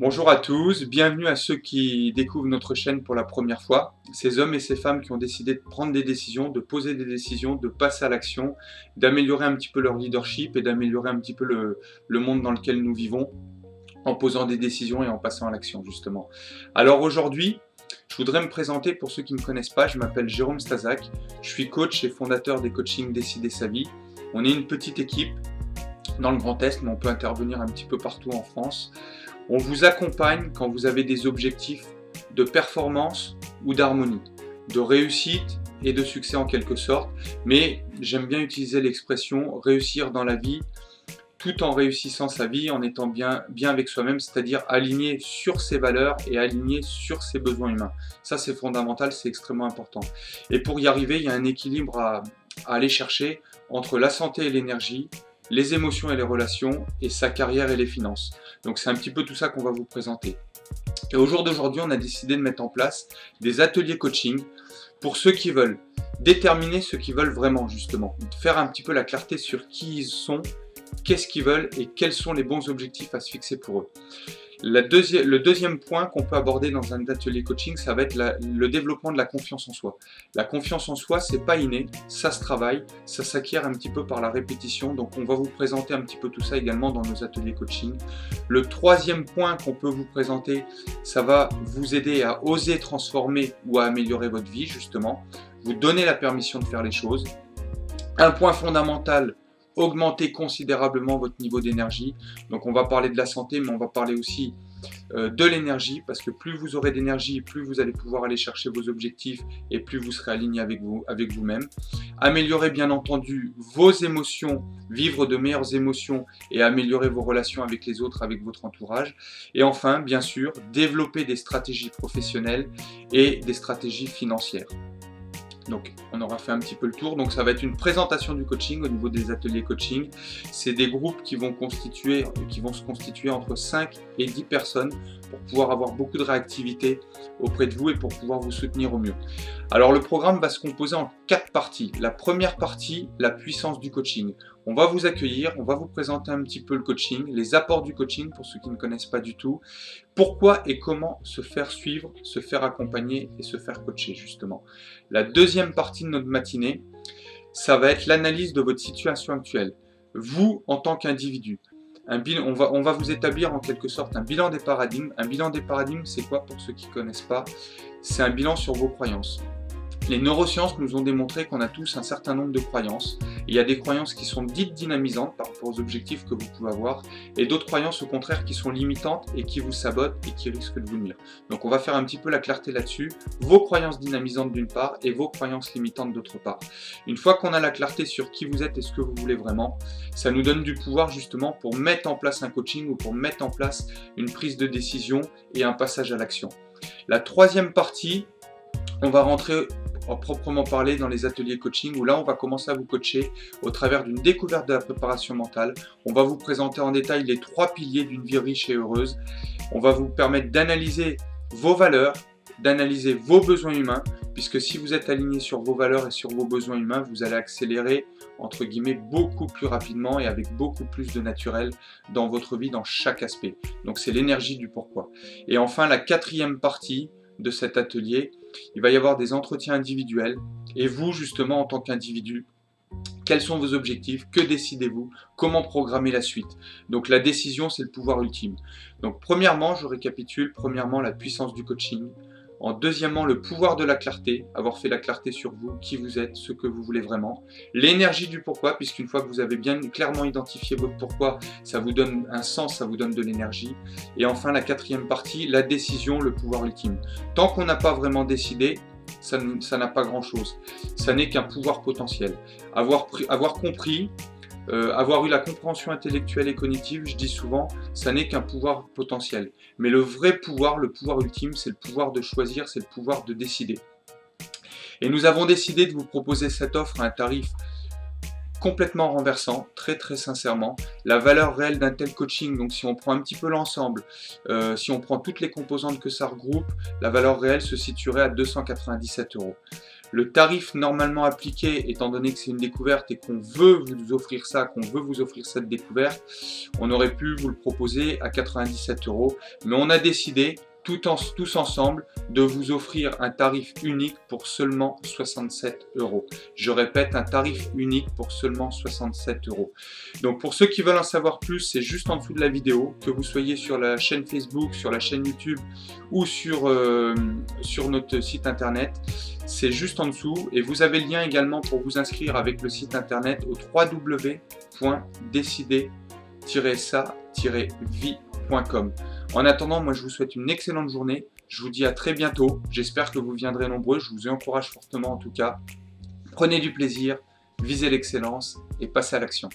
Bonjour à tous, bienvenue à ceux qui découvrent notre chaîne pour la première fois. Ces hommes et ces femmes qui ont décidé de prendre des décisions, de poser des décisions, de passer à l'action, d'améliorer un petit peu leur leadership et d'améliorer un petit peu le monde dans lequel nous vivons en posant des décisions et en passant à l'action justement. Alors aujourd'hui, je voudrais me présenter pour ceux qui ne me connaissent pas, je m'appelle Jérôme Stazak, je suis coach et fondateur des coachings Décider sa vie. On est une petite équipe dans le Grand Est, mais on peut intervenir un petit peu partout en France. On vous accompagne quand vous avez des objectifs de performance ou d'harmonie, de réussite et de succès en quelque sorte, mais j'aime bien utiliser l'expression réussir dans la vie tout en réussissant sa vie, en étant bien avec soi-même, c'est-à-dire aligné sur ses valeurs et aligné sur ses besoins humains. Ça c'est fondamental, c'est extrêmement important. Et pour y arriver, il y a un équilibre à aller chercher entre la santé et l'énergie, les émotions et les relations, et sa carrière et les finances. Donc c'est un petit peu tout ça qu'on va vous présenter. Et au jour d'aujourd'hui, on a décidé de mettre en place des ateliers coaching pour ceux qui veulent déterminer ce qu'ils veulent vraiment justement, faire un petit peu la clarté sur qui ils sont, qu'est-ce qu'ils veulent et quels sont les bons objectifs à se fixer pour eux. Le deuxième point qu'on peut aborder dans un atelier coaching, ça va être le développement de la confiance en soi. La confiance en soi, c'est pas inné, ça se travaille, ça s'acquiert un petit peu par la répétition, donc on va vous présenter un petit peu tout ça également dans nos ateliers coaching. Le troisième point qu'on peut vous présenter, ça va vous aider à oser transformer ou à améliorer votre vie justement, vous donner la permission de faire les choses. Un point fondamental, augmenter considérablement votre niveau d'énergie. Donc on va parler de la santé, mais on va parler aussi de l'énergie, parce que plus vous aurez d'énergie, plus vous allez pouvoir aller chercher vos objectifs et plus vous serez aligné avec vous-même. Améliorer bien entendu vos émotions, vivre de meilleures émotions et améliorer vos relations avec les autres, avec votre entourage. Et enfin, bien sûr, développer des stratégies professionnelles et des stratégies financières. Donc on aura fait un petit peu le tour, donc ça va être une présentation du coaching au niveau des ateliers coaching. C'est des groupes qui vont se constituer entre 5 et 10 personnes pour pouvoir avoir beaucoup de réactivité auprès de vous et pour pouvoir vous soutenir au mieux. Alors le programme va se composer en 4 parties. La première partie, la puissance du coaching. On va vous accueillir, on va vous présenter un petit peu le coaching, les apports du coaching pour ceux qui ne connaissent pas du tout, pourquoi et comment se faire suivre, se faire accompagner et se faire coacher justement. La deuxième partie de notre matinée, ça va être l'analyse de votre situation actuelle. Vous en tant qu'individu. On va vous établir en quelque sorte un bilan des paradigmes. Un bilan des paradigmes, c'est quoi pour ceux qui ne connaissent pas? C'est un bilan sur vos croyances. Les neurosciences nous ont démontré qu'on a tous un certain nombre de croyances. Il y a des croyances qui sont dites dynamisantes par rapport aux objectifs que vous pouvez avoir, et d'autres croyances au contraire qui sont limitantes et qui vous sabotent et qui risquent de vous nuire. Donc on va faire un petit peu la clarté là-dessus, vos croyances dynamisantes d'une part et vos croyances limitantes d'autre part. Une fois qu'on a la clarté sur qui vous êtes et ce que vous voulez vraiment, ça nous donne du pouvoir justement pour mettre en place un coaching ou pour mettre en place une prise de décision et un passage à l'action. La troisième partie, on va rentrer à proprement parler dans les ateliers coaching où là on va commencer à vous coacher au travers d'une découverte de la préparation mentale. On va vous présenter en détail les 3 piliers d'une vie riche et heureuse. On va vous permettre d'analyser vos valeurs, d'analyser vos besoins humains, puisque si vous êtes aligné sur vos valeurs et sur vos besoins humains, vous allez accélérer entre guillemets beaucoup plus rapidement et avec beaucoup plus de naturel dans votre vie, dans chaque aspect. Donc c'est l'énergie du pourquoi. Et enfin la quatrième partie de cet atelier, il va y avoir des entretiens individuels et vous justement en tant qu'individu, quels sont vos objectifs, que décidez-vous, comment programmer la suite. Donc la décision, c'est le pouvoir ultime. Donc premièrement, je récapitule, premièrement la puissance du coaching. En deuxièmement, le pouvoir de la clarté, avoir fait la clarté sur vous, qui vous êtes, ce que vous voulez vraiment. L'énergie du pourquoi, puisqu'une fois que vous avez bien clairement identifié votre pourquoi, ça vous donne un sens, ça vous donne de l'énergie. Et enfin, la quatrième partie, la décision, le pouvoir ultime. Tant qu'on n'a pas vraiment décidé, ça n'a pas grand-chose. Ça n'est qu'un pouvoir potentiel. Avoir compris, avoir eu la compréhension intellectuelle et cognitive, je dis souvent, ça n'est qu'un pouvoir potentiel. Mais le vrai pouvoir, le pouvoir ultime, c'est le pouvoir de choisir, c'est le pouvoir de décider. Et nous avons décidé de vous proposer cette offre à un tarif complètement renversant, très sincèrement. La valeur réelle d'un tel coaching, donc si on prend un petit peu l'ensemble, si on prend toutes les composantes que ça regroupe, la valeur réelle se situerait à 297 €. Le tarif normalement appliqué, étant donné que c'est une découverte et qu'on veut vous offrir ça, qu'on veut vous offrir cette découverte, on aurait pu vous le proposer à 97 €, mais on a décidé tous ensemble de vous offrir un tarif unique pour seulement 67 €. Je répète, un tarif unique pour seulement 67 €. Donc pour ceux qui veulent en savoir plus, c'est juste en dessous de la vidéo, que vous soyez sur la chaîne Facebook, sur la chaîne YouTube ou sur notre site internet. C'est juste en dessous et vous avez le lien également pour vous inscrire avec le site internet au www.décider-ça-vie.com. En attendant, moi je vous souhaite une excellente journée. Je vous dis à très bientôt. J'espère que vous viendrez nombreux. Je vous encourage fortement en tout cas. Prenez du plaisir, visez l'excellence et passez à l'action.